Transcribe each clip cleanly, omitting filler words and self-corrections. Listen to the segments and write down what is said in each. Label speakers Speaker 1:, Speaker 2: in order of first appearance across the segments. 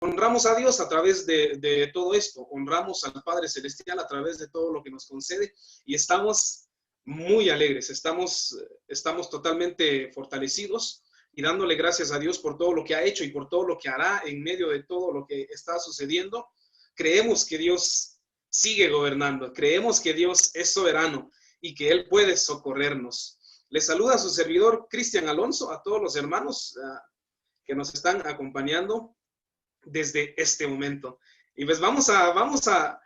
Speaker 1: honramos a Dios a través de todo esto, honramos al Padre Celestial a través de todo lo que nos concede y estamos muy alegres, estamos totalmente fortalecidos y dándole gracias a Dios por todo lo que ha hecho y por todo lo que hará en medio de todo lo que está sucediendo. Creemos que Dios sigue gobernando, creemos que Dios es soberano y que Él puede socorrernos. Les saluda a su servidor Cristian Alonso, a todos los hermanos que nos están acompañando desde este momento. Y pues vamos a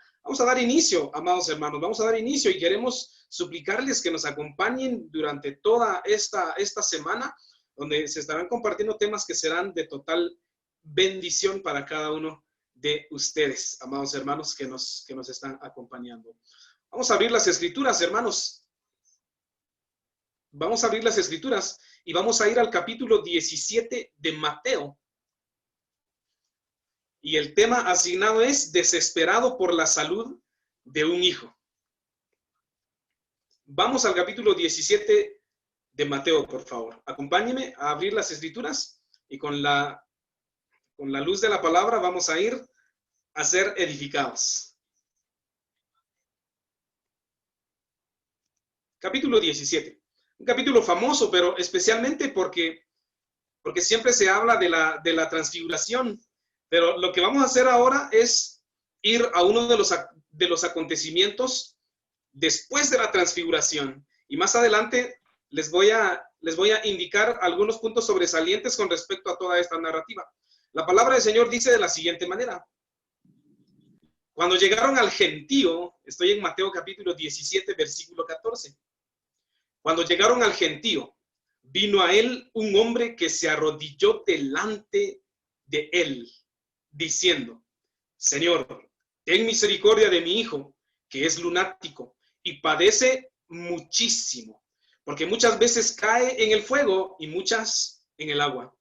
Speaker 1: dar inicio, amados hermanos, vamos a dar inicio y queremos suplicarles que nos acompañen durante toda esta semana, donde se estarán compartiendo temas que serán de total bendición para cada uno de ustedes, amados hermanos que nos están acompañando. Vamos a abrir las escrituras, hermanos. Vamos a abrir las escrituras y vamos a ir al capítulo 17 de Mateo. Y el tema asignado es desesperado por la salud de un hijo. Vamos al capítulo 17 de Mateo, por favor. Acompáñenme a abrir las escrituras y con la luz de la palabra vamos a ir a ser edificados. Capítulo 17. Un capítulo famoso, pero especialmente porque siempre se habla de la transfiguración. Pero lo que vamos a hacer ahora es ir a uno de los acontecimientos después de la transfiguración. Y más adelante les voy a indicar algunos puntos sobresalientes con respecto a toda esta narrativa. La palabra del Señor dice de la siguiente manera. Cuando llegaron al gentío, estoy en Mateo capítulo 17, versículo 14. Cuando llegaron al gentío, vino a él un hombre que se arrodilló delante de él, diciendo, Señor, ten misericordia de mi hijo, que es lunático y padece muchísimo, porque muchas veces cae en el fuego y muchas en el agua.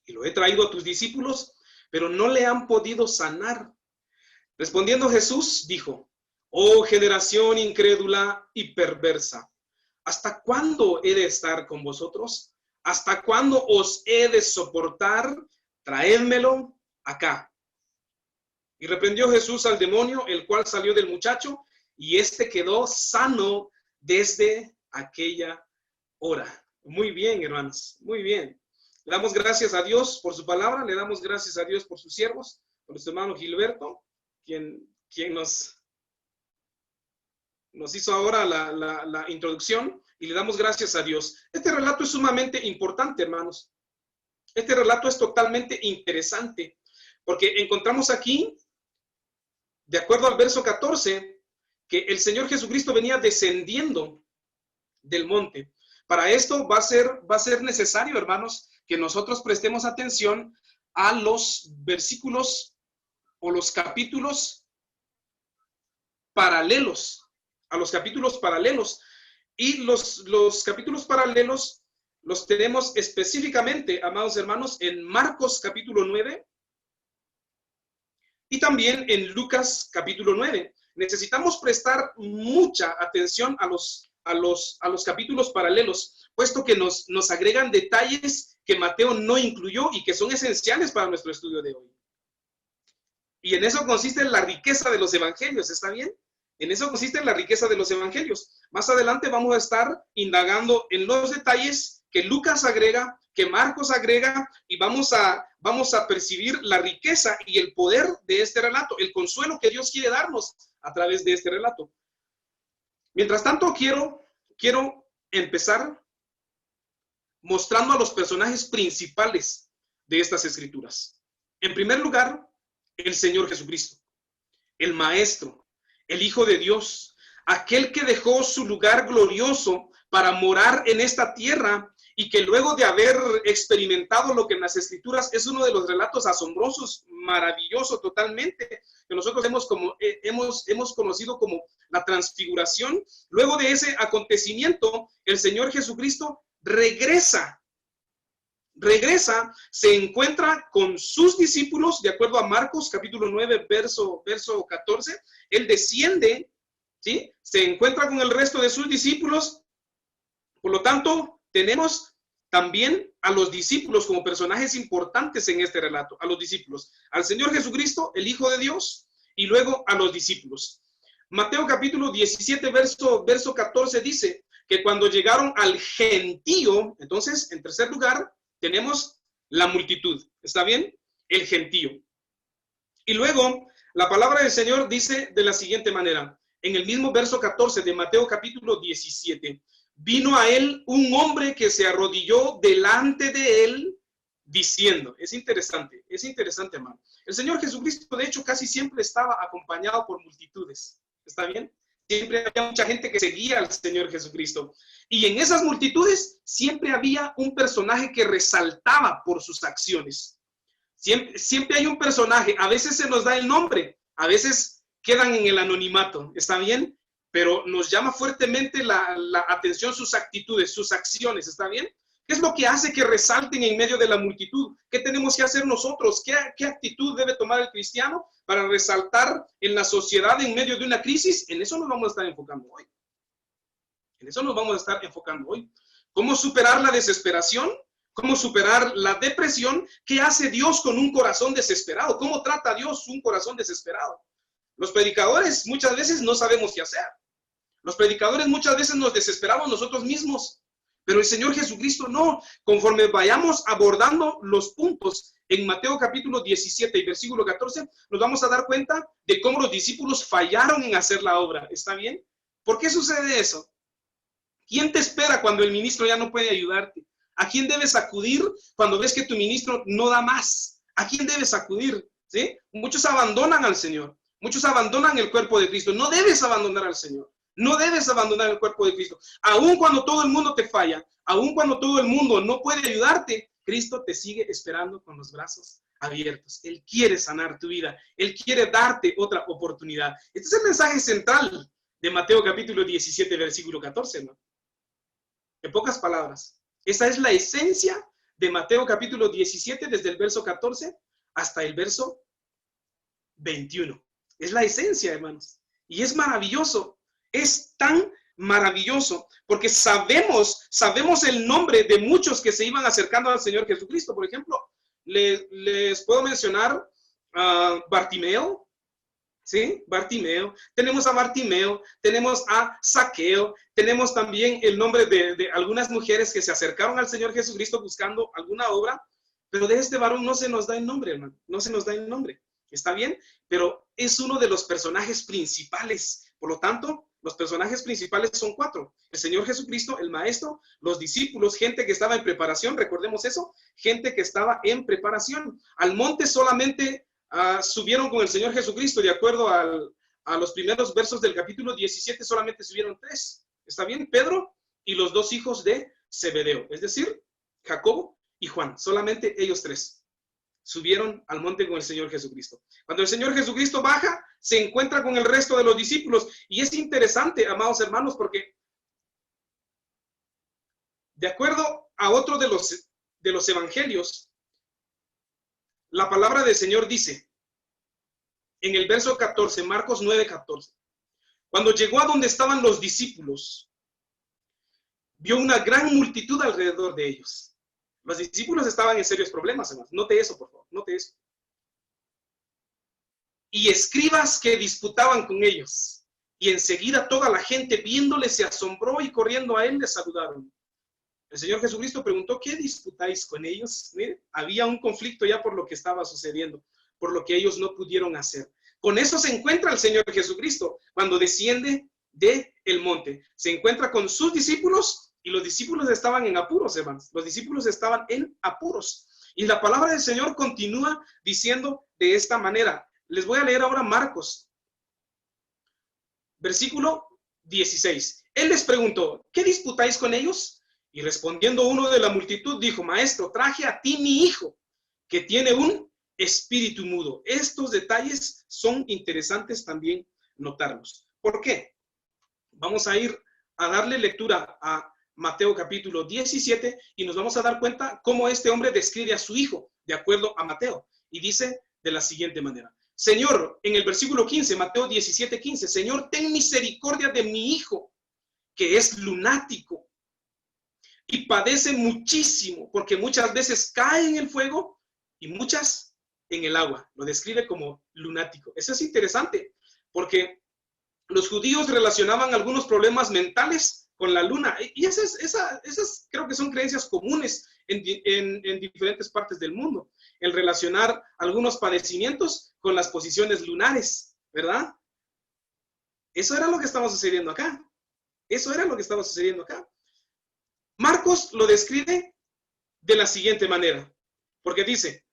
Speaker 1: Y lo he traído a tus discípulos, pero no le han podido sanar. Respondiendo Jesús, dijo, oh generación incrédula y perversa, ¿hasta cuándo he de estar con vosotros? ¿Hasta cuándo os he de soportar? Traédmelo acá. Y reprendió Jesús al demonio, el cual salió del muchacho, y éste quedó sano desde aquella hora. Muy bien, hermanos, muy bien. Le damos gracias a Dios por su palabra, le damos gracias a Dios por sus siervos, por nuestro hermano Gilberto, quien nos hizo ahora la introducción, y le damos gracias a Dios. Este relato es sumamente importante, hermanos. Este relato es totalmente interesante, porque encontramos aquí, de acuerdo al verso 14, que el Señor Jesucristo venía descendiendo del monte. Para esto va a ser necesario, hermanos, que nosotros prestemos atención a los versículos o los capítulos paralelos, y los capítulos paralelos los tenemos específicamente, amados hermanos, en Marcos capítulo 9 y también en Lucas capítulo 9. Necesitamos prestar mucha atención a los capítulos paralelos, puesto que nos agregan detalles que Mateo no incluyó y que son esenciales para nuestro estudio de hoy. Y en eso consiste la riqueza de los evangelios, ¿está bien? En eso consiste la riqueza de los evangelios. Más adelante vamos a estar indagando en los detalles que Lucas agrega, que Marcos agrega, y vamos a percibir la riqueza y el poder de este relato, el consuelo que Dios quiere darnos a través de este relato. Mientras tanto, quiero empezar mostrando a los personajes principales de estas escrituras. En primer lugar, el Señor Jesucristo, el Maestro, el Hijo de Dios, aquel que dejó su lugar glorioso para morar en esta tierra y que luego de haber experimentado lo que en las Escrituras es uno de los relatos asombrosos, maravilloso totalmente, que nosotros hemos conocido como la transfiguración. Luego de ese acontecimiento, el Señor Jesucristo regresa, se encuentra con sus discípulos, de acuerdo a Marcos capítulo 9, verso 14, él desciende, ¿sí? Se encuentra con el resto de sus discípulos. Por lo tanto, tenemos también a los discípulos como personajes importantes en este relato, a los discípulos, al Señor Jesucristo, el Hijo de Dios, y luego a los discípulos. Mateo capítulo 17, verso 14 dice que cuando llegaron al gentío, entonces, en tercer lugar, tenemos la multitud, ¿está bien? El gentío. Y luego, la palabra del Señor dice de la siguiente manera, en el mismo verso 14 de Mateo capítulo 17, vino a él un hombre que se arrodilló delante de él, diciendo, es interesante, hermano. El Señor Jesucristo, de hecho, casi siempre estaba acompañado por multitudes, ¿está bien? Siempre había mucha gente que seguía al Señor Jesucristo. Y en esas multitudes siempre había un personaje que resaltaba por sus acciones. Siempre hay un personaje, a veces se nos da el nombre, a veces quedan en el anonimato, ¿está bien? Pero nos llama fuertemente la atención sus actitudes, sus acciones, ¿está bien? ¿Qué es lo que hace que resalten en medio de la multitud? ¿Qué tenemos que hacer nosotros? ¿Qué actitud debe tomar el cristiano para resaltar en la sociedad en medio de una crisis? En eso nos vamos a estar enfocando hoy. En eso nos vamos a estar enfocando hoy. ¿Cómo superar la desesperación? ¿Cómo superar la depresión? ¿Qué hace Dios con un corazón desesperado? ¿Cómo trata Dios un corazón desesperado? Los predicadores muchas veces no sabemos qué hacer. Los predicadores muchas veces nos desesperamos nosotros mismos. Pero el Señor Jesucristo no. Conforme vayamos abordando los puntos en Mateo capítulo 17 y versículo 14, nos vamos a dar cuenta de cómo los discípulos fallaron en hacer la obra. ¿Está bien? ¿Por qué sucede eso? ¿Quién te espera cuando el ministro ya no puede ayudarte? ¿A quién debes acudir cuando ves que tu ministro no da más? ¿A quién debes acudir? ¿Sí? Muchos abandonan al Señor. Muchos abandonan el cuerpo de Cristo. No debes abandonar al Señor. No debes abandonar el cuerpo de Cristo. Aun cuando todo el mundo te falla, aun cuando todo el mundo no puede ayudarte, Cristo te sigue esperando con los brazos abiertos. Él quiere sanar tu vida. Él quiere darte otra oportunidad. Este es el mensaje central de Mateo capítulo 17, versículo 14, ¿no? En pocas palabras, esa es la esencia de Mateo capítulo 17, desde el verso 14 hasta el verso 21. Es la esencia, hermanos. Y es maravilloso. Es tan maravilloso porque sabemos el nombre de muchos que se iban acercando al Señor Jesucristo. Por ejemplo, les puedo mencionar a Bartimeo, ¿sí? Bartimeo. Tenemos a Bartimeo, tenemos a Zaqueo, tenemos también el nombre de algunas mujeres que se acercaron al Señor Jesucristo buscando alguna obra, pero de este varón no se nos da el nombre, hermano, no se nos da el nombre. ¿Está bien? Pero es uno de los personajes principales. Por lo tanto, los personajes principales son 4. El Señor Jesucristo, el Maestro, los discípulos, gente que estaba en preparación, recordemos eso, gente que estaba en preparación. Al monte solamente subieron con el Señor Jesucristo, de acuerdo a los primeros versos del capítulo 17, solamente subieron 3. ¿Está bien? Pedro y los 2 hijos de Zebedeo, es decir, Jacobo y Juan, solamente ellos 3 subieron al monte con el Señor Jesucristo. Cuando el Señor Jesucristo baja, se encuentra con el resto de los discípulos. Y es interesante, amados hermanos, porque de acuerdo a otro de los evangelios, la palabra del Señor dice, en el verso 14, Marcos 9:14, cuando llegó a donde estaban los discípulos, vio una gran multitud alrededor de ellos. Los discípulos estaban en serios problemas, hermanos. Note eso, por favor. Note eso. Y escribas que disputaban con ellos. Y enseguida toda la gente viéndole se asombró y corriendo a él le saludaron. El Señor Jesucristo preguntó, ¿qué disputáis con ellos? Mire, había un conflicto ya por lo que estaba sucediendo, por lo que ellos no pudieron hacer. Con eso se encuentra el Señor Jesucristo cuando desciende del monte. Se encuentra con sus discípulos. Y los discípulos estaban en apuros, hermanos. Los discípulos estaban en apuros. Y la palabra del Señor continúa diciendo de esta manera. Les voy a leer ahora Marcos, versículo 16. Él les preguntó, ¿qué disputáis con ellos? Y respondiendo uno de la multitud, dijo, Maestro, traje a ti mi hijo, que tiene un espíritu mudo. Estos detalles son interesantes también notarlos. ¿Por qué? Vamos a ir a darle lectura a Mateo capítulo 17 y nos vamos a dar cuenta cómo este hombre describe a su hijo de acuerdo a Mateo. Y dice de la siguiente manera. Señor, en el versículo 15, Mateo 17:15, Señor, ten misericordia de mi hijo, que es lunático. y padece muchísimo, porque muchas veces cae en el fuego y muchas en el agua. Lo describe como lunático. Eso es interesante, porque los judíos relacionaban algunos problemas mentales con la luna, y esas creo que son creencias comunes en diferentes partes del mundo, el relacionar algunos padecimientos con las posiciones lunares, ¿verdad? Eso era lo que estaba sucediendo acá. Eso era lo que estaba sucediendo acá. Marcos lo describe de la siguiente manera, porque dice,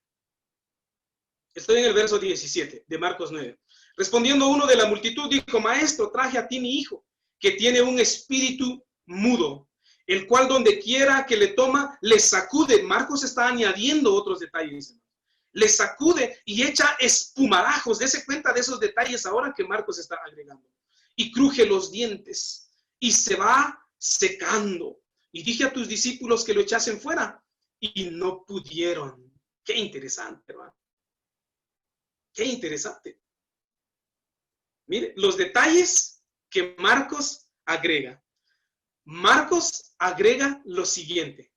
Speaker 1: estoy en el verso 17 de Marcos 9. Respondiendo uno de la multitud, dijo, maestro, traje a ti mi hijo, que tiene un espíritu mudo, el cual donde quiera que le toma, le sacude. Marcos está añadiendo otros detalles. Le sacude y echa espumarajos. Dese cuenta de esos detalles ahora que Marcos está agregando. Y cruje los dientes y se va secando. Y dije a tus discípulos que lo echasen fuera y no pudieron. Qué interesante, hermano. Qué interesante. Mire, los detalles que Marcos agrega. Marcos agrega lo siguiente.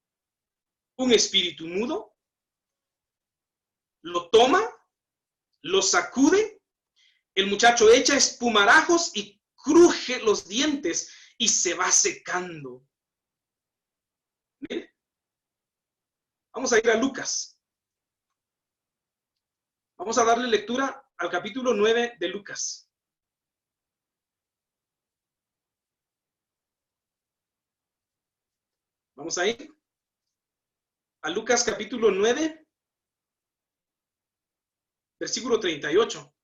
Speaker 1: Un espíritu mudo, lo toma, lo sacude, el muchacho echa espumarajos y cruje los dientes y se va secando. Mire. Vamos a ir a Lucas. Vamos a darle lectura al capítulo 9 de Lucas. Vamos a ir a Lucas capítulo 9, versículo 38.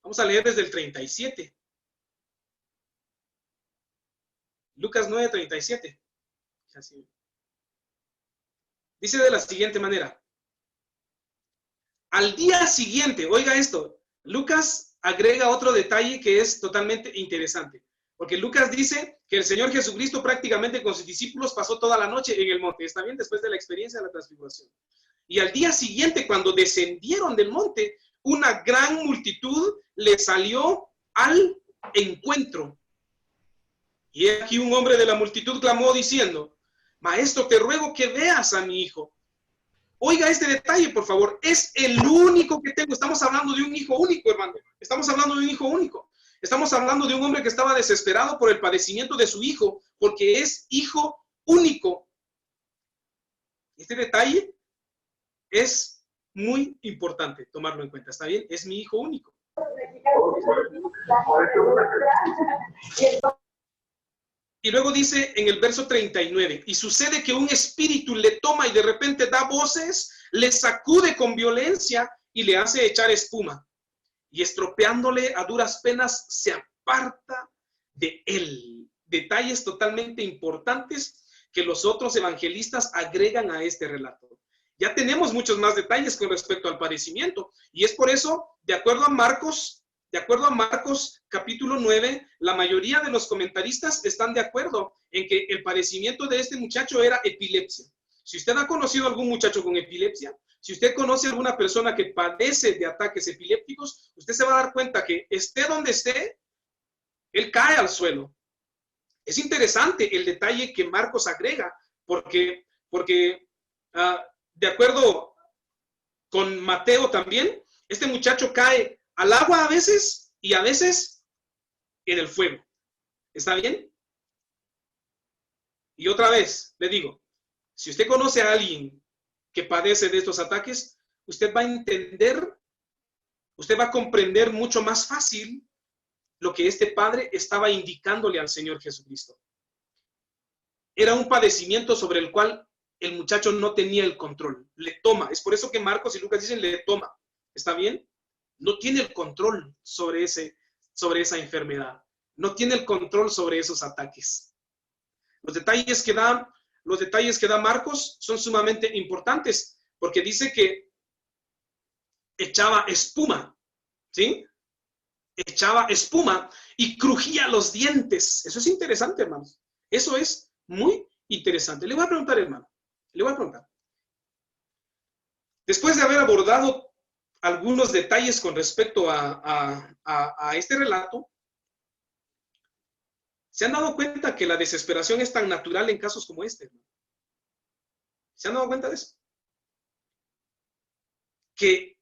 Speaker 1: Vamos a leer desde el 37. Lucas 9, 37. Así. Dice de la siguiente manera. Al día siguiente, oiga esto, Lucas agrega otro detalle que es totalmente interesante. Porque Lucas dice que el Señor Jesucristo prácticamente con sus discípulos pasó toda la noche en el monte. Está bien, después de la experiencia de la transfiguración. Y al día siguiente, cuando descendieron del monte, una gran multitud le salió al encuentro. Y aquí un hombre de la multitud clamó diciendo, maestro, te ruego que veas a mi hijo. Oiga este detalle, por favor. Es el único que tengo. Estamos hablando de un hijo único, hermano. Estamos hablando de un hijo único. Estamos hablando de un hombre que estaba desesperado por el padecimiento de su hijo, porque es hijo único. Este detalle es muy importante tomarlo en cuenta. ¿Está bien? Es mi hijo único. Y luego dice en el verso 39, y sucede que un espíritu le toma y de repente da voces, le sacude con violencia y le hace echar espuma. Y estropeándole a duras penas, se aparta de él. Detalles totalmente importantes que los otros evangelistas agregan a este relato. Ya tenemos muchos más detalles con respecto al padecimiento. Y es por eso, de acuerdo a Marcos capítulo 9, la mayoría de los comentaristas están de acuerdo en que el padecimiento de este muchacho era epilepsia. Si usted ha conocido a algún muchacho con epilepsia, si usted conoce a alguna persona que padece de ataques epilépticos, usted se va a dar cuenta que esté donde esté, él cae al suelo. Es interesante el detalle que Marcos agrega, porque de acuerdo con Mateo también, este muchacho cae al agua a veces y a veces en el fuego. ¿Está bien? Y otra vez, le digo, si usted conoce a alguien que padece de estos ataques, usted va a entender, usted va a comprender mucho más fácil lo que este padre estaba indicándole al Señor Jesucristo. Era un padecimiento sobre el cual el muchacho no tenía el control. Le toma. Es por eso que Marcos y Lucas dicen le toma. ¿Está bien? No tiene el control sobre esa enfermedad. No tiene el control sobre esos ataques. Los detalles que da Marcos son sumamente importantes, porque dice que echaba espuma, ¿sí? Echaba espuma y crujía los dientes. Eso es interesante, hermanos. Eso es muy interesante. Le voy a preguntar, hermano. Le voy a preguntar. Después de haber abordado algunos detalles con respecto a este relato, ¿Se han dado cuenta que la desesperación es tan natural en casos como este, hermano? ¿Se han dado cuenta de eso? Que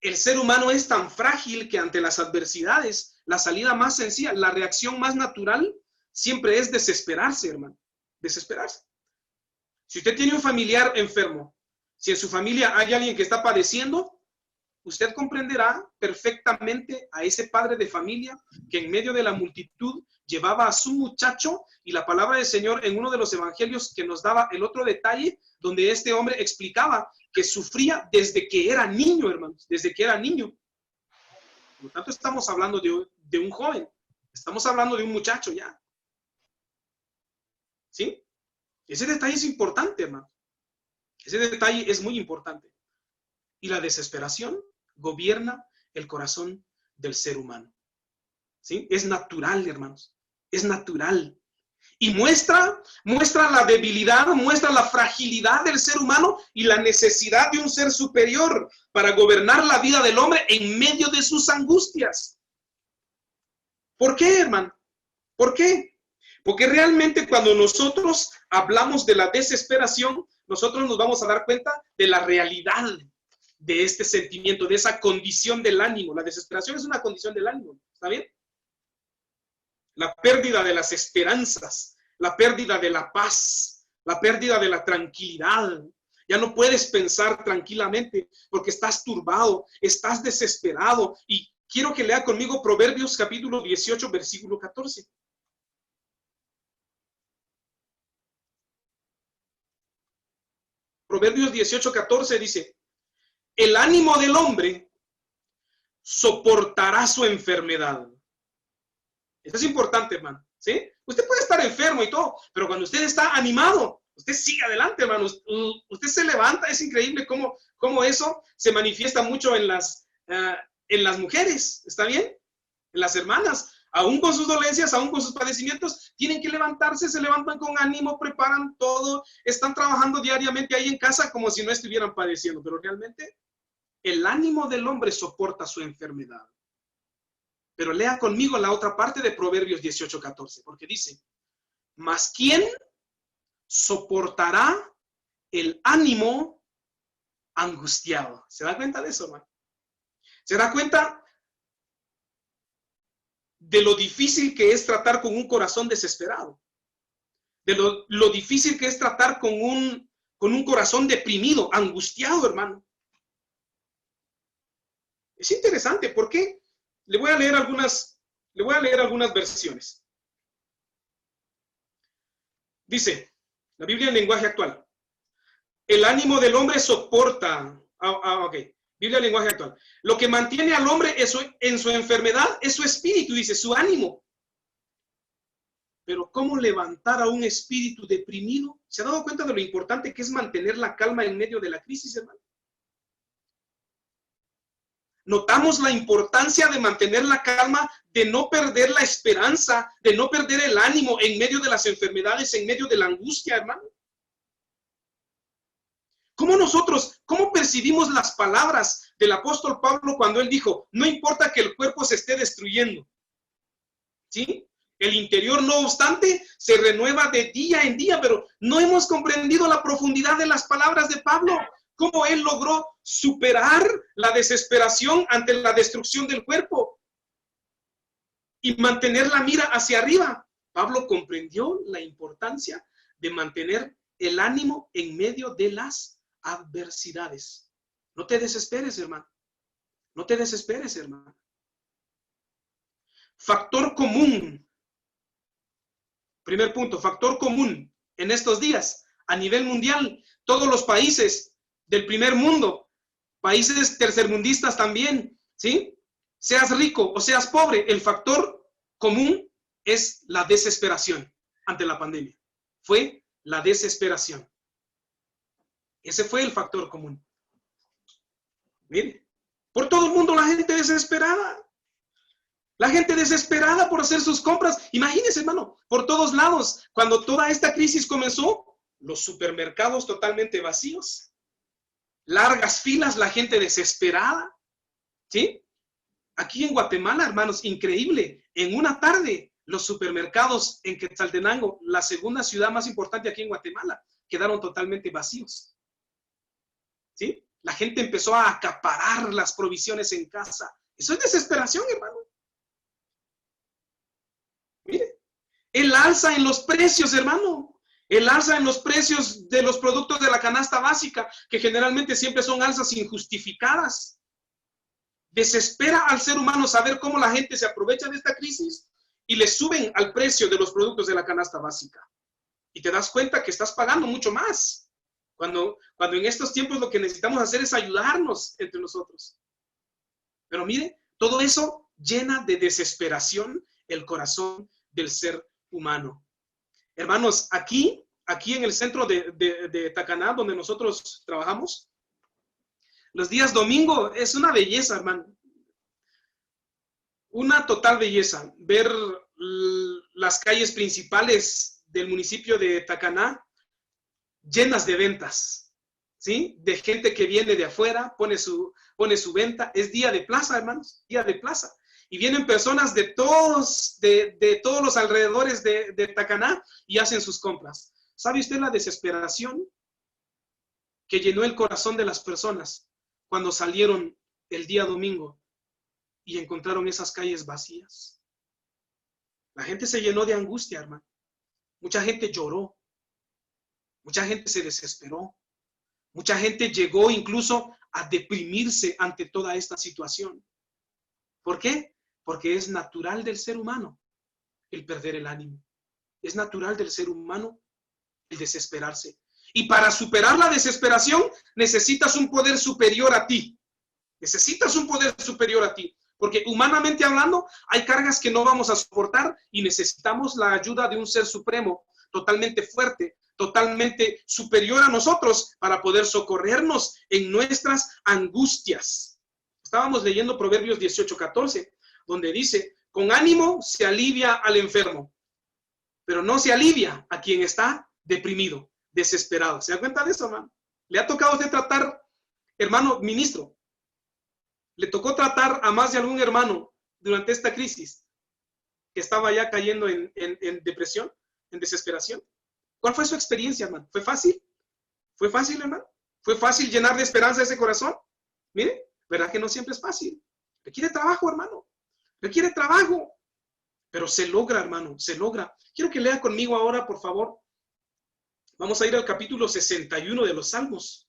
Speaker 1: el ser humano es tan frágil que ante las adversidades, la salida más sencilla, la reacción más natural, siempre es desesperarse, hermano. Desesperarse. Si usted tiene un familiar enfermo, si en su familia hay alguien que está padeciendo, usted comprenderá perfectamente a ese padre de familia que en medio de la multitud llevaba a su muchacho, y la palabra del Señor en uno de los evangelios que nos daba el otro detalle, donde este hombre explicaba que sufría desde que era niño, hermanos, desde que era niño. Por lo tanto, estamos hablando de un joven, estamos hablando de un muchacho ya. ¿Sí? Ese detalle es importante, hermano. Ese detalle es muy importante. Y la desesperación gobierna el corazón del ser humano. ¿Sí? Es natural, hermanos. Es natural. Y muestra la debilidad, muestra la fragilidad del ser humano y la necesidad de un ser superior para gobernar la vida del hombre en medio de sus angustias. ¿Por qué, hermano? ¿Por qué? Porque realmente cuando nosotros hablamos de la desesperación, nosotros nos vamos a dar cuenta de la realidad de este sentimiento, de esa condición del ánimo. La desesperación es una condición del ánimo, ¿está bien? La pérdida de las esperanzas, la pérdida de la paz, la pérdida de la tranquilidad. Ya no puedes pensar tranquilamente porque estás turbado, estás desesperado. Y quiero que lea conmigo Proverbios capítulo 18, versículo 14. Proverbios 18, 14 dice: el ánimo del hombre soportará su enfermedad. Eso es importante, hermano. ¿Sí? Usted puede estar enfermo y todo, pero cuando usted está animado, usted sigue adelante, hermano. Usted se levanta. Es increíble cómo eso se manifiesta mucho en las mujeres. ¿Está bien? En las hermanas. Aún con sus dolencias, aún con sus padecimientos, tienen que levantarse, se levantan con ánimo, preparan todo, están trabajando diariamente ahí en casa como si no estuvieran padeciendo, pero realmente el ánimo del hombre soporta su enfermedad. Pero lea conmigo la otra parte de Proverbios 18, 14, porque dice: mas ¿quién soportará el ánimo angustiado? ¿Se da cuenta de eso, hermano? ¿Se da cuenta de lo difícil que es tratar con un corazón desesperado? De lo difícil que es tratar con un corazón deprimido, angustiado, hermano. Es interesante, ¿por qué? Le voy a leer algunas versiones. Dice la Biblia en lenguaje actual: el ánimo del hombre soporta. Ok. Biblia en lenguaje actual. Lo que mantiene al hombre en su enfermedad es su espíritu, dice, su ánimo. Pero ¿cómo levantar a un espíritu deprimido? ¿Se ha dado cuenta de lo importante que es mantener la calma en medio de la crisis, hermano? Notamos la importancia de mantener la calma, de no perder la esperanza, de no perder el ánimo en medio de las enfermedades, en medio de la angustia, hermano. ¿Cómo percibimos las palabras del apóstol Pablo cuando él dijo: no importa que el cuerpo se esté destruyendo, ¿sí? El interior, no obstante, se renueva de día en día, pero no hemos comprendido la profundidad de las palabras de Pablo. Cómo él logró superar la desesperación ante la destrucción del cuerpo y mantener la mira hacia arriba. Pablo comprendió la importancia de mantener el ánimo en medio de las adversidades. No te desesperes, hermano. No te desesperes, hermano. Factor común. Primer punto, factor común en estos días a nivel mundial. Todos los países del primer mundo, países tercermundistas también, ¿sí? Seas rico o seas pobre, el factor común es la desesperación ante la pandemia. Fue la desesperación. Ese fue el factor común. Mire, por todo el mundo la gente desesperada. La gente desesperada por hacer sus compras. Imagínense, hermano, por todos lados, cuando toda esta crisis comenzó, los supermercados totalmente vacíos. Largas filas, la gente desesperada. ¿Sí? Aquí en Guatemala, hermanos, increíble. En una tarde, Los supermercados en Quetzaltenango, la segunda ciudad más importante aquí en Guatemala, quedaron totalmente vacíos. ¿Sí? La gente empezó a acaparar las provisiones en casa. Eso es desesperación, hermano. Mire, el alza en los precios, hermano. El alza en los precios de los productos de la canasta básica, que generalmente siempre son alzas injustificadas. Desespera al ser humano saber cómo la gente se aprovecha de esta crisis y le suben al precio de los productos de la canasta básica. Y te das cuenta que estás pagando mucho más. Cuando en estos tiempos lo que necesitamos hacer es ayudarnos entre nosotros. Pero mire, todo eso llena de desesperación el corazón del ser humano. Hermanos, aquí en el centro de Tacaná, donde nosotros trabajamos, los días domingo es una belleza, hermano. Una total belleza. Ver las calles principales del municipio de Tacaná llenas de ventas, ¿sí? De gente que viene de afuera, pone su venta. Es día de plaza, hermanos, día de plaza. Y vienen personas de todos los alrededores de Tacaná y hacen sus compras. ¿Sabe usted la desesperación que llenó el corazón de las personas cuando salieron el día domingo y encontraron esas calles vacías? La gente se llenó de angustia, hermano. Mucha gente lloró. Mucha gente se desesperó. Mucha gente llegó incluso a deprimirse ante toda esta situación. ¿Por qué? Porque es natural del ser humano el perder el ánimo. Es natural del ser humano el desesperarse. Y para superar la desesperación necesitas un poder superior a ti. Necesitas un poder superior a ti. Porque humanamente hablando hay cargas que no vamos a soportar y necesitamos la ayuda de un ser supremo totalmente fuerte, totalmente superior a nosotros para poder socorrernos en nuestras angustias. Estábamos leyendo Proverbios 18:14, donde dice, con ánimo se alivia al enfermo, pero no se alivia a quien está deprimido, desesperado. ¿Se da cuenta de eso, hermano? ¿Le ha tocado a usted tratar, hermano ministro? ¿Le tocó tratar a más de algún hermano durante esta crisis que estaba ya cayendo en depresión, en desesperación? ¿Cuál fue su experiencia, hermano? ¿Fue fácil? ¿Fue fácil, hermano? ¿Fue fácil llenar de esperanza ese corazón? Mire, ¿verdad que no siempre es fácil? Requiere trabajo, hermano. Requiere trabajo. Pero se logra, hermano, se logra. Quiero que lea conmigo ahora, por favor. Vamos a ir al capítulo 61 de los Salmos.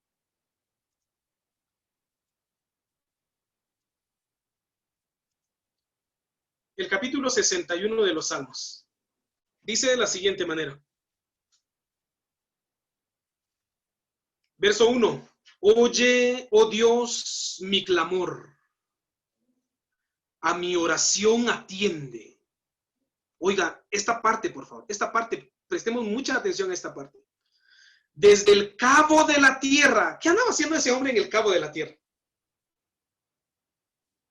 Speaker 1: El capítulo 61 de los Salmos. Dice de la siguiente manera. Verso 1. Oye, oh Dios, mi clamor. A mi oración atiende. Oiga, esta parte, por favor. Esta parte, prestemos mucha atención a esta parte. Desde el cabo de la tierra. ¿Qué andaba haciendo ese hombre en el cabo de la tierra?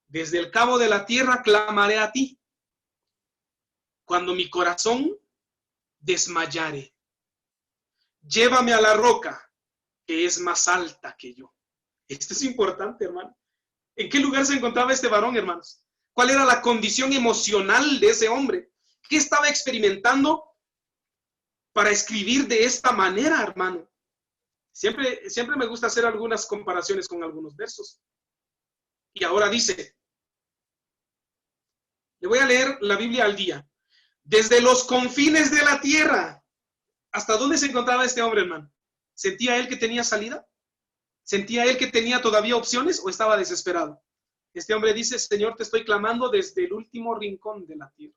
Speaker 1: Desde el cabo de la tierra clamaré a ti. Cuando mi corazón desmayare. Llévame a la roca que es más alta que yo. Esto es importante, hermano. ¿En qué lugar se encontraba este varón, hermanos? ¿Cuál era la condición emocional de ese hombre? ¿Qué estaba experimentando para escribir de esta manera, hermano? Siempre me gusta hacer algunas comparaciones con algunos versos. Y ahora dice, le voy a leer la Biblia al día. Desde los confines de la tierra. ¿Hasta dónde se encontraba este hombre, hermano? ¿Sentía él que tenía salida? ¿Sentía él que tenía todavía opciones o estaba desesperado? Este hombre dice, Señor, te estoy clamando desde el último rincón de la tierra.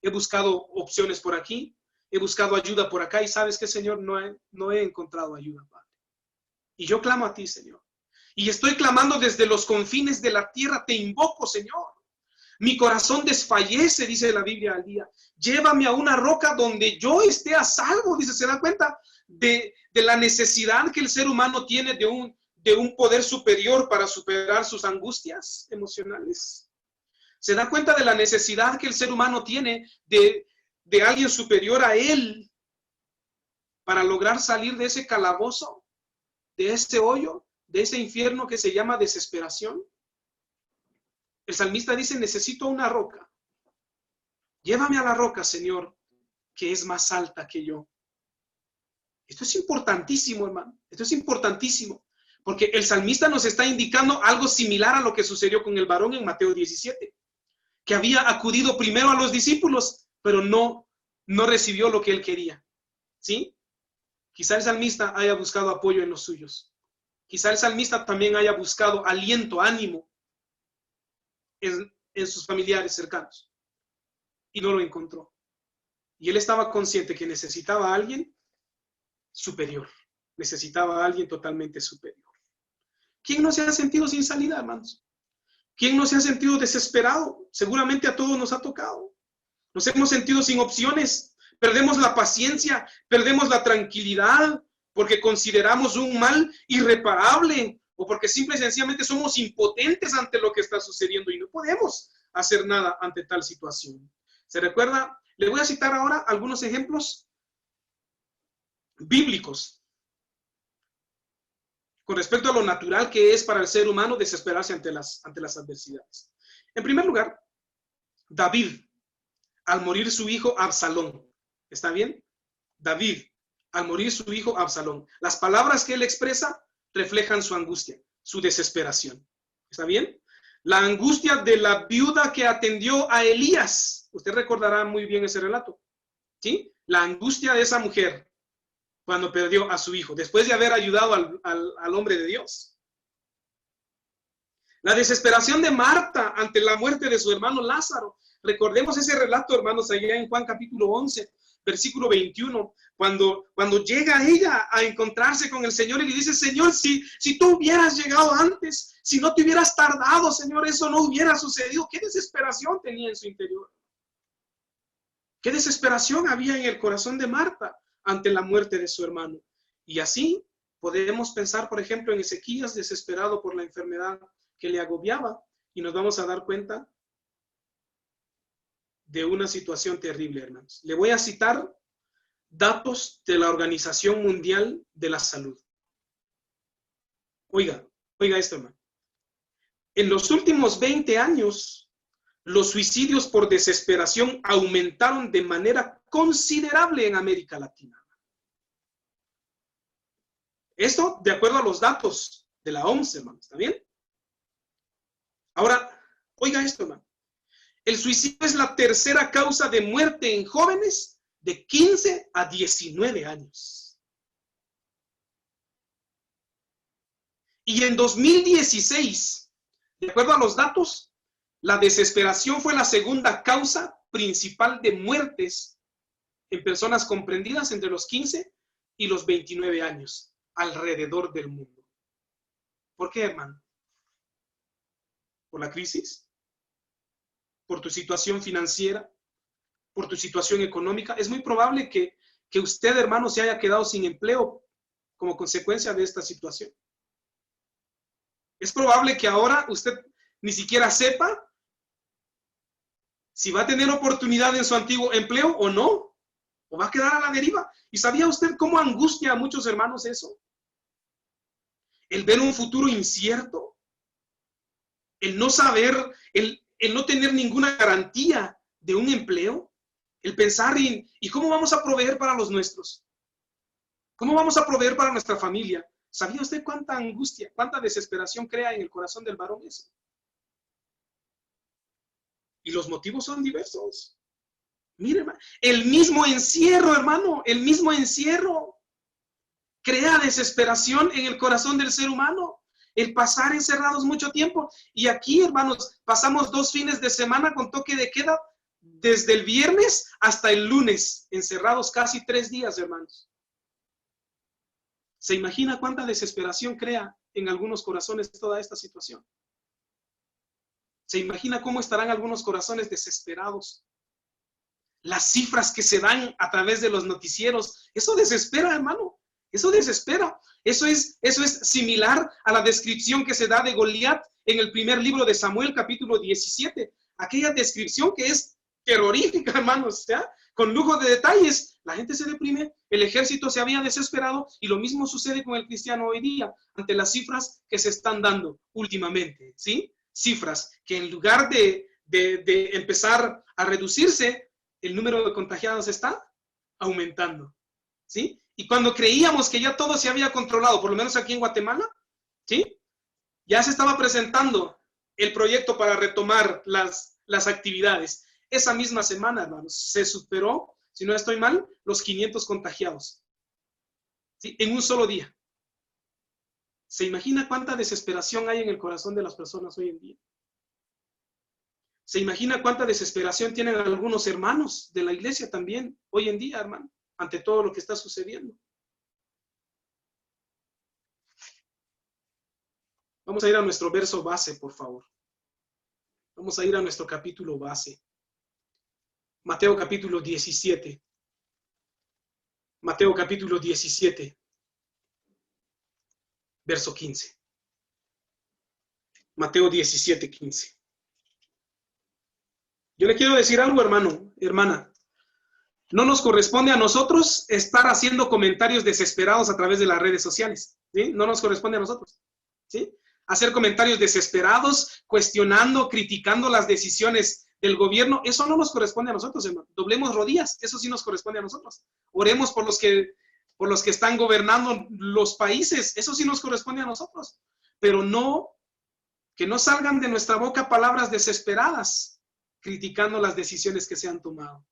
Speaker 1: He buscado opciones por aquí, he buscado ayuda por acá y ¿sabes qué, Señor? No he encontrado ayuda, Padre. Y yo clamo a ti, Señor. Y estoy clamando desde los confines de la tierra, te invoco, Señor. Mi corazón desfallece, dice la Biblia al día. Llévame a una roca donde yo esté a salvo, dice. ¿Se da cuenta de la necesidad que el ser humano tiene de un poder superior para superar sus angustias emocionales? ¿Se da cuenta de la necesidad que el ser humano tiene de alguien superior a él para lograr salir de ese calabozo, de ese hoyo, de ese infierno que se llama desesperación? El salmista dice, necesito una roca Llévame a la roca, Señor, que es más alta que yo. Esto es importantísimo, hermano. Esto es importantísimo. Porque el salmista nos está indicando algo similar a lo que sucedió con el varón en Mateo 17. Que había acudido primero a los discípulos, pero no recibió lo que él quería. ¿Sí? Quizá el salmista haya buscado apoyo en los suyos. Quizá el salmista también haya buscado aliento, ánimo en sus familiares cercanos. Y no lo encontró. Y él estaba consciente que necesitaba a alguien superior. Necesitaba a alguien totalmente superior. ¿Quién no se ha sentido sin salida, hermanos? ¿Quién no se ha sentido desesperado? Seguramente a todos nos ha tocado. Nos hemos sentido sin opciones. Perdemos la paciencia, perdemos la tranquilidad, porque consideramos un mal irreparable o porque simple y sencillamente somos impotentes ante lo que está sucediendo y no podemos hacer nada ante tal situación. ¿Se recuerda? Le voy a citar ahora algunos ejemplos bíblicos con respecto a lo natural que es para el ser humano desesperarse ante las adversidades. En primer lugar, David, al morir su hijo Absalón. ¿Está bien? David, al morir su hijo Absalón. Las palabras que él expresa reflejan su angustia, su desesperación. ¿Está bien? La angustia de la viuda que atendió a Elías. Usted recordará muy bien ese relato. ¿Sí? La angustia de esa mujer cuando perdió a su hijo, después de haber ayudado al hombre de Dios. La desesperación de Marta ante la muerte de su hermano Lázaro. Recordemos ese relato, hermanos, allá en Juan capítulo 11, versículo 21, cuando llega ella a encontrarse con el Señor y le dice, Señor, si tú hubieras llegado antes, si no te hubieras tardado, Señor, eso no hubiera sucedido. ¿Qué desesperación tenía en su interior? ¿Qué desesperación había en el corazón de Marta ante la muerte de su hermano? Y así podemos pensar, por ejemplo, en Ezequías desesperado por la enfermedad que le agobiaba y nos vamos a dar cuenta de una situación terrible, hermanos. Le voy a citar datos de la Organización Mundial de la Salud. Oiga esto, hermano. En los últimos 20 años, los suicidios por desesperación aumentaron de manera considerable en América Latina. Esto de acuerdo a los datos de la OMS, hermano. ¿Está bien? Ahora, oiga esto, hermano. El suicidio es la tercera causa de muerte en jóvenes de 15 a 19 años. Y en 2016, de acuerdo a los datos, la desesperación fue la segunda causa principal de muertes en personas comprendidas entre los 15 y los 29 años alrededor del mundo. ¿Por qué, hermano? ¿Por la crisis? ¿Por tu situación financiera? ¿Por tu situación económica? Es muy probable que usted, hermano, se haya quedado sin empleo como consecuencia de esta situación. Es probable que ahora usted ni siquiera sepa si va a tener oportunidad en su antiguo empleo o no, o va a quedar a la deriva. ¿Y sabía usted cómo angustia a muchos hermanos eso? El ver un futuro incierto, el no saber, el no tener ninguna garantía de un empleo, el pensar ¿y cómo vamos a proveer para los nuestros? ¿Cómo vamos a proveer para nuestra familia? ¿Sabía usted cuánta angustia, cuánta desesperación crea en el corazón del varón eso? Y los motivos son diversos. Mire, hermano, el mismo encierro, hermano, el mismo encierro crea desesperación en el corazón del ser humano. El pasar encerrados mucho tiempo. Y aquí, hermanos, pasamos 2 fines de semana con toque de queda desde el viernes hasta el lunes, encerrados casi 3 días, hermanos. ¿Se imagina cuánta desesperación crea en algunos corazones toda esta situación? ¿Se imagina cómo estarán algunos corazones desesperados? Las cifras que se dan a través de los noticieros, eso desespera, hermano. Eso desespera. Eso es similar a la descripción que se da de Goliat en el primer libro de Samuel, capítulo 17. Aquella descripción que es terrorífica, hermanos, ¿ya? Con lujo de detalles. La gente se deprime, el ejército se había desesperado y lo mismo sucede con el cristiano hoy día ante las cifras que se están dando últimamente, ¿sí? Cifras que en lugar de empezar a reducirse, el número de contagiados está aumentando, ¿sí? Y cuando creíamos que ya todo se había controlado, por lo menos aquí en Guatemala, ¿sí? Ya se estaba presentando el proyecto para retomar las actividades. Esa misma semana, hermanos, se superó, si no estoy mal, los 500 contagiados, ¿sí? En un solo día. ¿Se imagina cuánta desesperación hay en el corazón de las personas hoy en día? ¿Se imagina cuánta desesperación tienen algunos hermanos de la iglesia también hoy en día, hermano, ante todo lo que está sucediendo? Vamos a ir a nuestro verso base, por favor. Vamos a ir a nuestro capítulo base. Mateo capítulo 17. Mateo capítulo 17, verso 15. Mateo 17, 15. Yo le quiero decir algo, hermano, hermana. No nos corresponde a nosotros estar haciendo comentarios desesperados a través de las redes sociales, ¿sí? No nos corresponde a nosotros, ¿sí? Hacer comentarios desesperados, cuestionando, criticando las decisiones del gobierno, eso no nos corresponde a nosotros, hermano. Doblemos rodillas, eso sí nos corresponde a nosotros. Oremos por los que están gobernando los países, eso sí nos corresponde a nosotros. Pero no, que no salgan de nuestra boca palabras desesperadas, criticando las decisiones que se han tomado,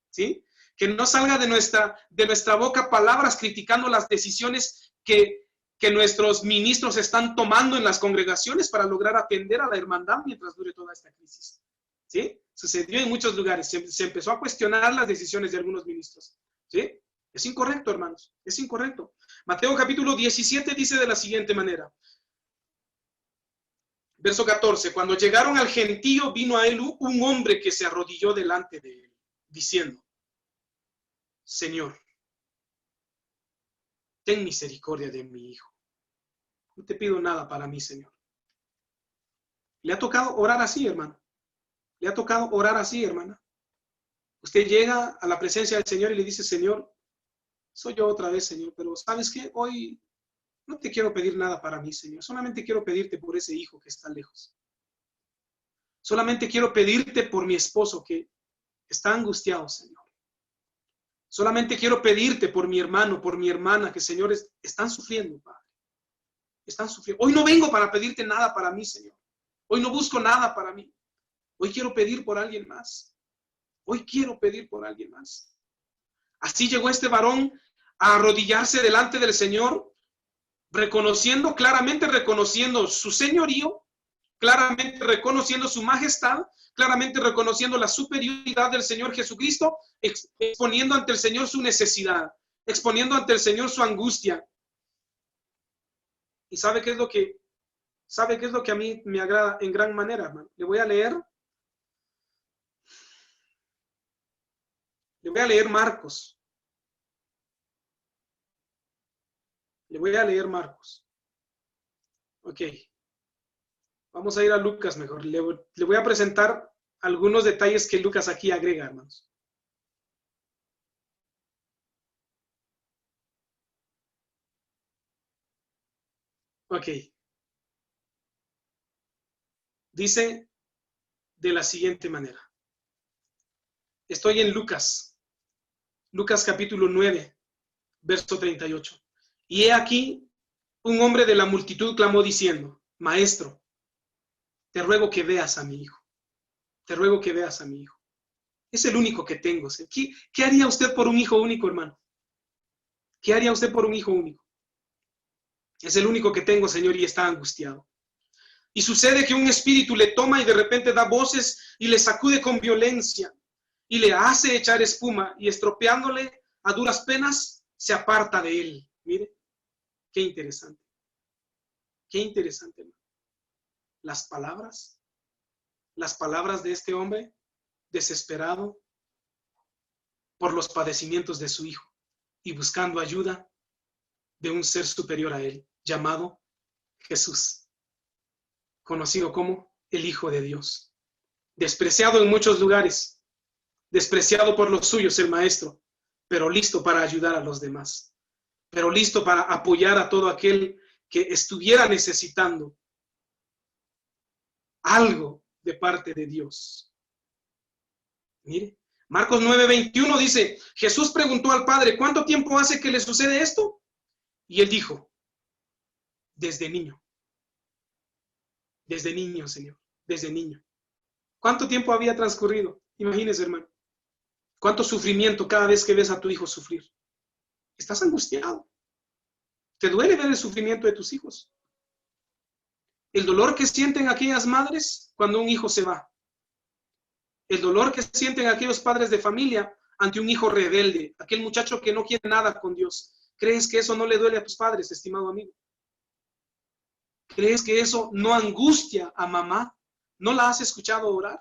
Speaker 1: ¿sí? Que no salga de nuestra boca palabras criticando las decisiones que nuestros ministros están tomando en las congregaciones para lograr atender a la hermandad mientras dure toda esta crisis, ¿sí? Sucedió en muchos lugares, se empezó a cuestionar las decisiones de algunos ministros, ¿sí? Es incorrecto, hermanos, es incorrecto. Mateo capítulo 17 dice de la siguiente manera, verso 14, cuando llegaron al gentío, vino a él un hombre que se arrodilló delante de él, diciendo, Señor, ten misericordia de mi hijo. No te pido nada para mí, Señor. ¿Le ha tocado orar así, hermano? ¿Le ha tocado orar así, hermana? Usted llega a la presencia del Señor y le dice, Señor, soy yo otra vez, Señor, pero ¿sabes qué? Hoy no te quiero pedir nada para mí, Señor. Solamente quiero pedirte por ese hijo que está lejos. Solamente quiero pedirte por mi esposo que está angustiado, Señor. Solamente quiero pedirte por mi hermano, por mi hermana, que, señores, están sufriendo, Padre. Están sufriendo. Hoy no vengo para pedirte nada para mí, Señor. Hoy no busco nada para mí. Hoy quiero pedir por alguien más. Hoy quiero pedir por alguien más. Así llegó este varón a arrodillarse delante del Señor, claramente reconociendo su señorío, claramente reconociendo su majestad, claramente reconociendo la superioridad del Señor Jesucristo, exponiendo ante el Señor su necesidad, exponiendo ante el Señor su angustia. ¿Y sabe qué es lo que a mí me agrada en gran manera, hermano? Le voy a leer Marcos. Le voy a leer Marcos. Ok. Vamos a ir a Lucas mejor. Le voy a presentar algunos detalles que Lucas aquí agrega, hermanos. Ok. Dice de la siguiente manera. Estoy en Lucas capítulo 9, verso 38. Y he aquí, un hombre de la multitud clamó diciendo, Maestro, te ruego que veas a mi hijo. Te ruego que veas a mi hijo. Es el único que tengo. ¿Qué haría usted por un hijo único, hermano? ¿Qué haría usted por un hijo único? Es el único que tengo, Señor, y está angustiado. Y sucede que un espíritu le toma y de repente da voces y le sacude con violencia y le hace echar espuma y estropeándole a duras penas se aparta de él. Mire, qué interesante. Qué interesante, hermano. Las palabras de este hombre desesperado por los padecimientos de su hijo y buscando ayuda de un ser superior a él, llamado Jesús, conocido como el Hijo de Dios. Despreciado en muchos lugares, despreciado por los suyos, el Maestro, pero listo para ayudar a los demás, pero listo para apoyar a todo aquel que estuviera necesitando algo de parte de Dios. Mire, Marcos 9:21 dice, Jesús preguntó al Padre, ¿cuánto tiempo hace que le sucede esto? Y él dijo, desde niño, Señor, desde niño. ¿Cuánto tiempo había transcurrido? Imagínese, hermano. ¿Cuánto sufrimiento cada vez que ves a tu hijo sufrir? Estás angustiado. ¿Te duele ver el sufrimiento de tus hijos? El dolor que sienten aquellas madres cuando un hijo se va. El dolor que sienten aquellos padres de familia ante un hijo rebelde, aquel muchacho que no quiere nada con Dios. ¿Crees que eso no le duele a tus padres, estimado amigo? ¿Crees que eso no angustia a mamá? ¿No la has escuchado orar?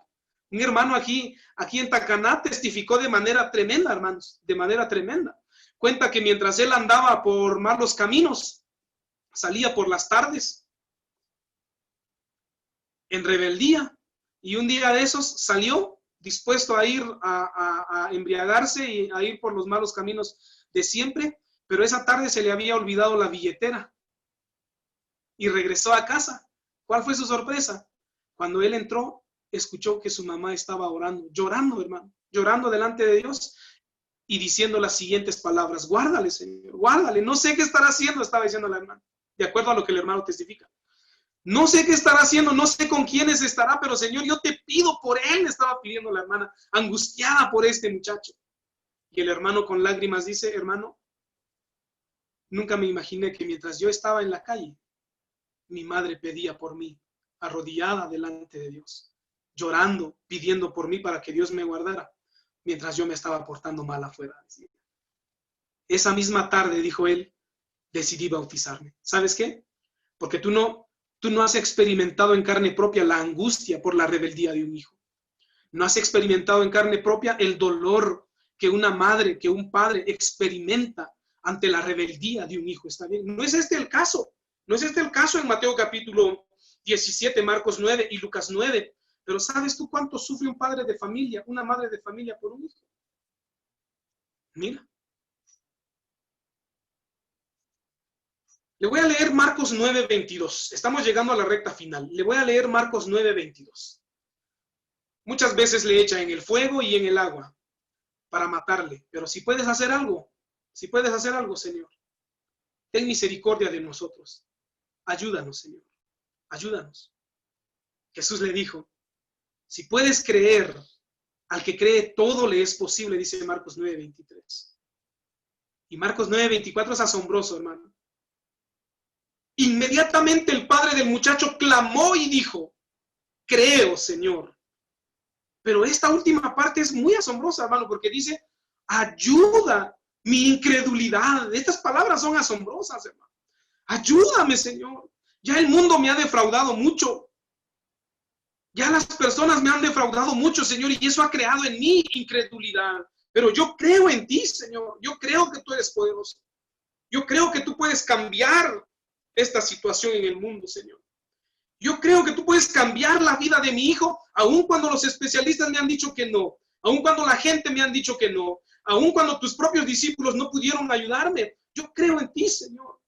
Speaker 1: Un hermano aquí en Tacaná testificó de manera tremenda, hermanos, de manera tremenda. Cuenta que mientras él andaba por malos caminos, salía por las tardes en rebeldía, y un día de esos salió dispuesto a ir a embriagarse y a ir por los malos caminos de siempre, pero esa tarde se le había olvidado la billetera y regresó a casa. ¿Cuál fue su sorpresa? Cuando él entró, escuchó que su mamá estaba orando, llorando, hermano, llorando delante de Dios y diciendo las siguientes palabras: guárdale, Señor, guárdale, no sé qué estará haciendo, estaba diciendo la hermana, de acuerdo a lo que el hermano testifica. No sé qué estará haciendo, no sé con quiénes estará, pero Señor, yo te pido por él, estaba pidiendo la hermana, angustiada por este muchacho. Y el hermano con lágrimas dice: hermano, nunca me imaginé que mientras yo estaba en la calle, mi madre pedía por mí, arrodillada delante de Dios, llorando, pidiendo por mí para que Dios me guardara, mientras yo me estaba portando mal afuera. Esa misma tarde, dijo él, decidí bautizarme. ¿Sabes qué? Porque tú no has experimentado en carne propia la angustia por la rebeldía de un hijo. No has experimentado en carne propia el dolor que una madre, que un padre experimenta ante la rebeldía de un hijo. ¿Está bien? No es este el caso. No es este el caso en Mateo capítulo 17, Marcos 9 y Lucas 9. Pero ¿sabes tú cuánto sufre un padre de familia, una madre de familia por un hijo? Mira. Le voy a leer Marcos 9:22. Estamos llegando a la recta final. Le voy a leer Marcos 9:22. Muchas veces le echan en el fuego y en el agua para matarle. Pero si puedes hacer algo, Señor, ten misericordia de nosotros. Ayúdanos, Señor. Ayúdanos. Jesús le dijo: si puedes creer, al que cree todo le es posible, dice Marcos 9:23. Y Marcos 9:24 es asombroso, hermano. Inmediatamente el padre del muchacho clamó y dijo: creo, Señor. Pero esta última parte es muy asombrosa, hermano, porque dice: ayuda mi incredulidad. Estas palabras son asombrosas, hermano. Ayúdame, Señor. Ya el mundo me ha defraudado mucho. Ya las personas me han defraudado mucho, Señor, y eso ha creado en mí incredulidad. Pero yo creo en ti, Señor. Yo creo que tú eres poderoso. Yo creo que tú puedes cambiar esta situación en el mundo, Señor. Yo creo que tú puedes cambiar la vida de mi hijo, aun cuando los especialistas me han dicho que no, aun cuando la gente me han dicho que no, aun cuando tus propios discípulos no pudieron ayudarme. Yo creo en ti, Señor.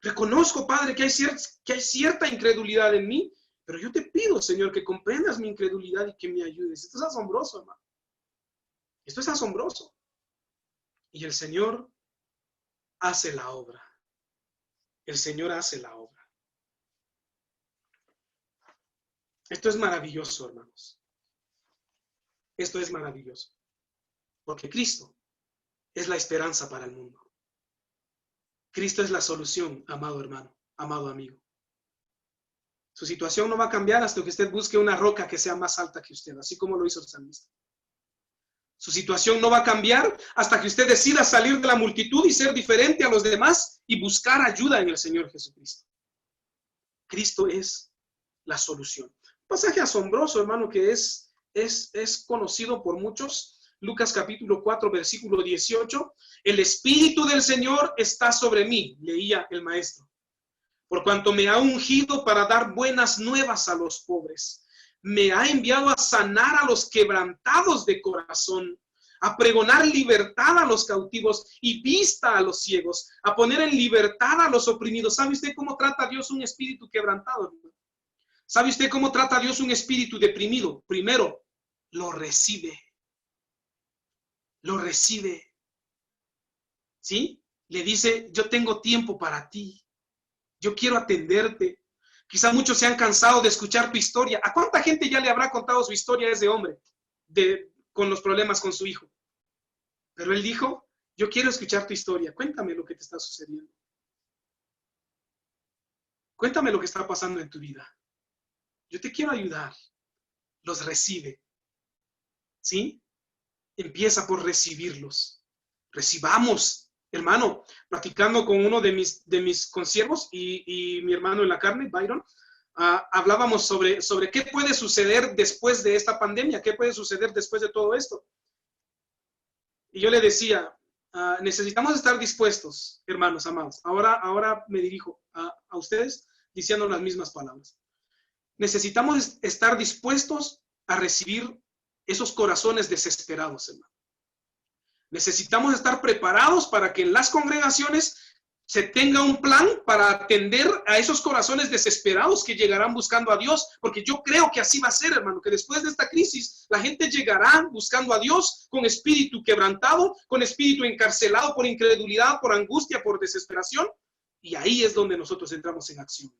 Speaker 1: Reconozco, Padre, que hay cierta incredulidad en mí, pero yo te pido, Señor, que comprendas mi incredulidad y que me ayudes. Esto es asombroso, hermano. Esto es asombroso. Y el Señor hace la obra. El Señor hace la obra. Esto es maravilloso, hermanos. Esto es maravilloso. Porque Cristo es la esperanza para el mundo. Cristo es la solución, amado hermano, amado amigo. Su situación no va a cambiar hasta que usted busque una roca que sea más alta que usted, así como lo hizo el salmista. Su situación no va a cambiar hasta que usted decida salir de la multitud y ser diferente a los demás y buscar ayuda en el Señor Jesucristo. Cristo es la solución. Un pasaje asombroso, hermano, que es conocido por muchos. Lucas capítulo 4, versículo 18. El Espíritu del Señor está sobre mí, leía el maestro, por cuanto me ha ungido para dar buenas nuevas a los pobres. Me ha enviado a sanar a los quebrantados de corazón, a pregonar libertad a los cautivos y vista a los ciegos, a poner en libertad a los oprimidos. ¿Sabe usted cómo trata a Dios un espíritu quebrantado? ¿Sabe usted cómo trata a Dios un espíritu deprimido? Primero, lo recibe. lo recibe. ¿Sí? Le dice, yo tengo tiempo para ti. Yo quiero atenderte. Quizá muchos se han cansado de escuchar tu historia. ¿A cuánta gente ya le habrá contado su historia a ese hombre con los problemas con su hijo? Pero él dijo, yo quiero escuchar tu historia. Cuéntame lo que te está sucediendo. Cuéntame lo que está pasando en tu vida. Yo te quiero ayudar. Los recibe. ¿Sí? Empieza por recibirlos. Recibamos, hermano, platicando con uno de mis consiervos y mi hermano en la carne, Byron, hablábamos sobre qué puede suceder después de esta pandemia, qué puede suceder después de todo esto. Y yo le decía, necesitamos estar dispuestos, hermanos amados. Ahora me dirijo a ustedes diciendo las mismas palabras. Necesitamos estar dispuestos a recibir esos corazones desesperados, hermano. Necesitamos estar preparados para que en las congregaciones se tenga un plan para atender a esos corazones desesperados que llegarán buscando a Dios, porque yo creo que así va a ser, hermano, que después de esta crisis la gente llegará buscando a Dios con espíritu quebrantado, con espíritu encarcelado por incredulidad, por angustia, por desesperación, y ahí es donde nosotros entramos en acción,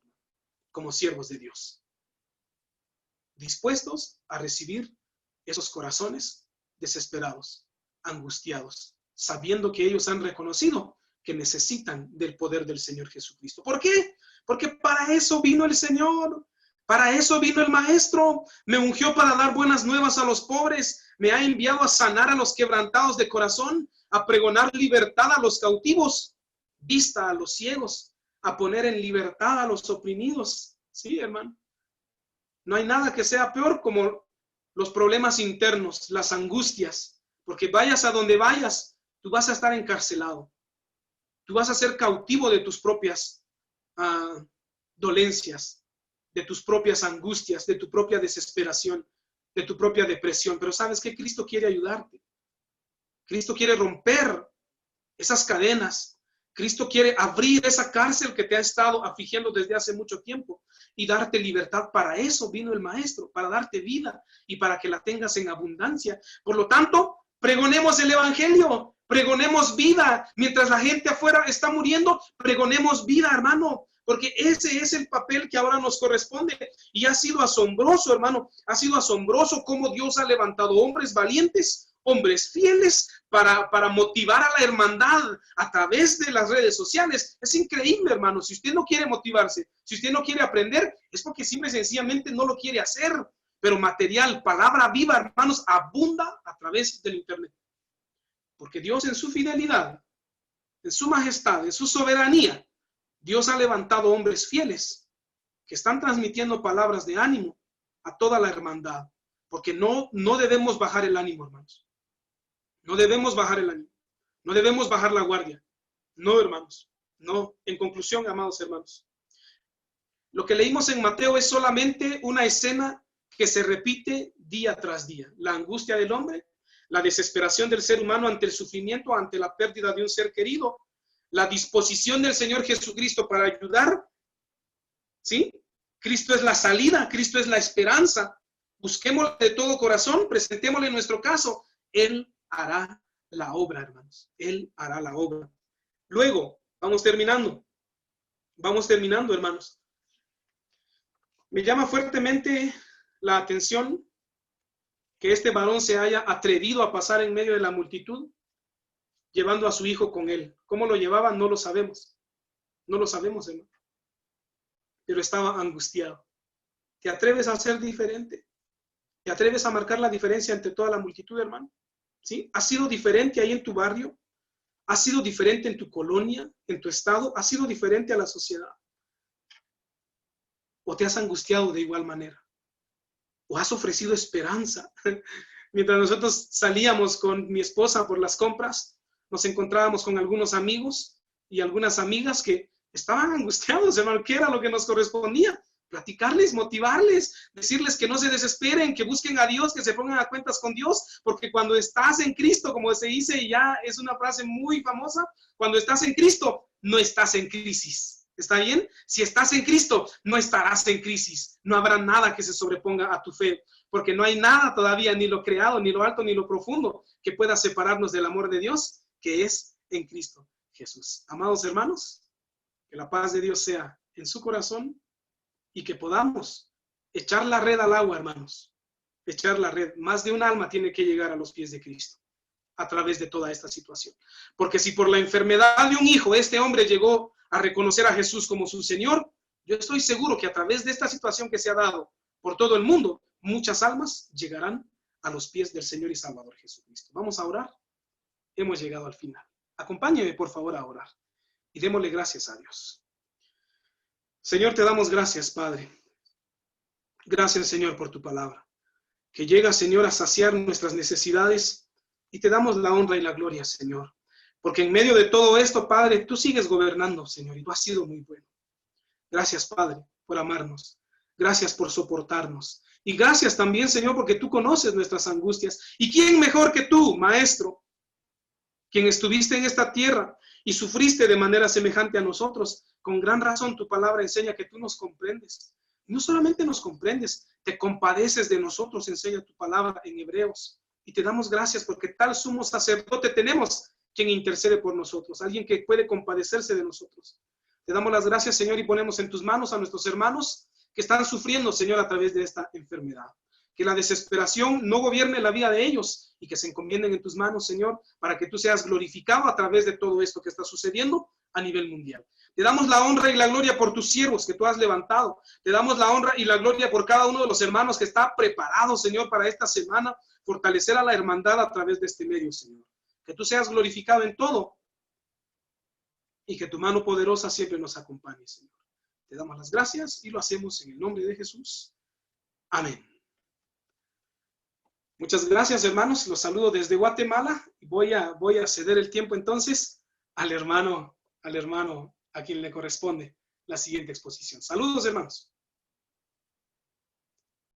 Speaker 1: como siervos de Dios, dispuestos a recibir esos corazones desesperados, angustiados, sabiendo que ellos han reconocido que necesitan del poder del Señor Jesucristo. ¿Por qué? Porque para eso vino el Señor, para eso vino el Maestro. Me ungió para dar buenas nuevas a los pobres, me ha enviado a sanar a los quebrantados de corazón, a pregonar libertad a los cautivos, vista a los ciegos, a poner en libertad a los oprimidos. Sí, hermano. No hay nada que sea peor como los problemas internos, las angustias, porque vayas a donde vayas, tú vas a estar encarcelado. Tú vas a ser cautivo de tus propias dolencias, de tus propias angustias, de tu propia desesperación, de tu propia depresión. Pero ¿sabes qué? Cristo quiere ayudarte. Cristo quiere romper esas cadenas. Cristo quiere abrir esa cárcel que te ha estado afligiendo desde hace mucho tiempo y darte libertad. Para eso vino el Maestro, para darte vida y para que la tengas en abundancia. Por lo tanto, pregonemos el Evangelio. Pregonemos vida. Mientras la gente afuera está muriendo, pregonemos vida, hermano, porque ese es el papel que ahora nos corresponde. Y ha sido asombroso, hermano, ha sido asombroso cómo Dios ha levantado hombres valientes, hombres fieles para motivar a la hermandad a través de las redes sociales. Es increíble, hermano. Si usted no quiere motivarse, si usted no quiere aprender, es porque simple y sencillamente no lo quiere hacer. Pero material, palabra viva, hermanos, abunda a través del internet. Porque Dios en su fidelidad, en su majestad, en su soberanía, Dios ha levantado hombres fieles que están transmitiendo palabras de ánimo a toda la hermandad. Porque no debemos bajar el ánimo, hermanos. No debemos bajar el ánimo. No debemos bajar la guardia. No, hermanos. No. En conclusión, amados hermanos, lo que leímos en Mateo es solamente una escena que se repite día tras día. La angustia del hombre, la desesperación del ser humano ante el sufrimiento, ante la pérdida de un ser querido, la disposición del Señor Jesucristo para ayudar, ¿sí? Cristo es la salida, Cristo es la esperanza. Busquémoslo de todo corazón, presentémosle nuestro caso. Él hará la obra, hermanos. Él hará la obra. Luego, vamos terminando, hermanos. Me llama fuertemente la atención que este varón se haya atrevido a pasar en medio de la multitud, llevando a su hijo con él. ¿Cómo lo llevaba? No lo sabemos. No lo sabemos, hermano. Pero estaba angustiado. ¿Te atreves a ser diferente? ¿Te atreves a marcar la diferencia entre toda la multitud, hermano? ¿Sí? ¿Has sido diferente ahí en tu barrio? ¿Has sido diferente en tu colonia, en tu estado? ¿Has sido diferente a la sociedad? ¿O te has angustiado de igual manera? ¿O has ofrecido esperanza? Mientras nosotros salíamos con mi esposa por las compras, nos encontrábamos con algunos amigos y algunas amigas que estaban angustiados, hermano. ¿Qué era lo que nos correspondía? Platicarles, motivarles, decirles que no se desesperen, que busquen a Dios, que se pongan a cuentas con Dios, porque cuando estás en Cristo, como se dice, y ya es una frase muy famosa, cuando estás en Cristo, no estás en crisis. ¿Está bien? Si estás en Cristo, no estarás en crisis. No habrá nada que se sobreponga a tu fe, porque no hay nada todavía, ni lo creado, ni lo alto, ni lo profundo, que pueda separarnos del amor de Dios, que es en Cristo Jesús. Amados hermanos, que la paz de Dios sea en su corazón y que podamos echar la red al agua, hermanos. Echar la red. Más de un alma tiene que llegar a los pies de Cristo a través de toda esta situación. Porque si por la enfermedad de un hijo este hombre llegó a reconocer a Jesús como su Señor, yo estoy seguro que a través de esta situación que se ha dado por todo el mundo, muchas almas llegarán a los pies del Señor y Salvador Jesucristo. Vamos a orar. Hemos llegado al final. Acompáñeme, por favor, a orar y démosle gracias a Dios. Señor, te damos gracias, Padre. Gracias, Señor, por tu palabra, que llega, Señor, a saciar nuestras necesidades. Y te damos la honra y la gloria, Señor. Porque en medio de todo esto, Padre, tú sigues gobernando, Señor, y tú has sido muy bueno. Gracias, Padre, por amarnos. Gracias por soportarnos. Y gracias también, Señor, porque tú conoces nuestras angustias. ¿Y quién mejor que tú, Maestro, quien estuviste en esta tierra y sufriste de manera semejante a nosotros? Con gran razón tu palabra enseña que tú nos comprendes. No solamente nos comprendes, te compadeces de nosotros, enseña tu palabra en Hebreos. Y te damos gracias porque tal sumo sacerdote tenemos, quien intercede por nosotros, alguien que puede compadecerse de nosotros. Te damos las gracias, Señor, y ponemos en tus manos a nuestros hermanos que están sufriendo, Señor, a través de esta enfermedad. Que la desesperación no gobierne la vida de ellos y que se encomienden en tus manos, Señor, para que tú seas glorificado a través de todo esto que está sucediendo a nivel mundial. Te damos la honra y la gloria por tus siervos que tú has levantado. Te damos la honra y la gloria por cada uno de los hermanos que está preparado, Señor, para esta semana, fortalecer a la hermandad a través de este medio, Señor. Que tú seas glorificado en todo y que tu mano poderosa siempre nos acompañe, Señor. Te damos las gracias y lo hacemos en el nombre de Jesús. Amén. Muchas gracias, hermanos. Los saludo desde Guatemala y voy a ceder el tiempo entonces al hermano a quien le corresponde la siguiente exposición. Saludos, hermanos.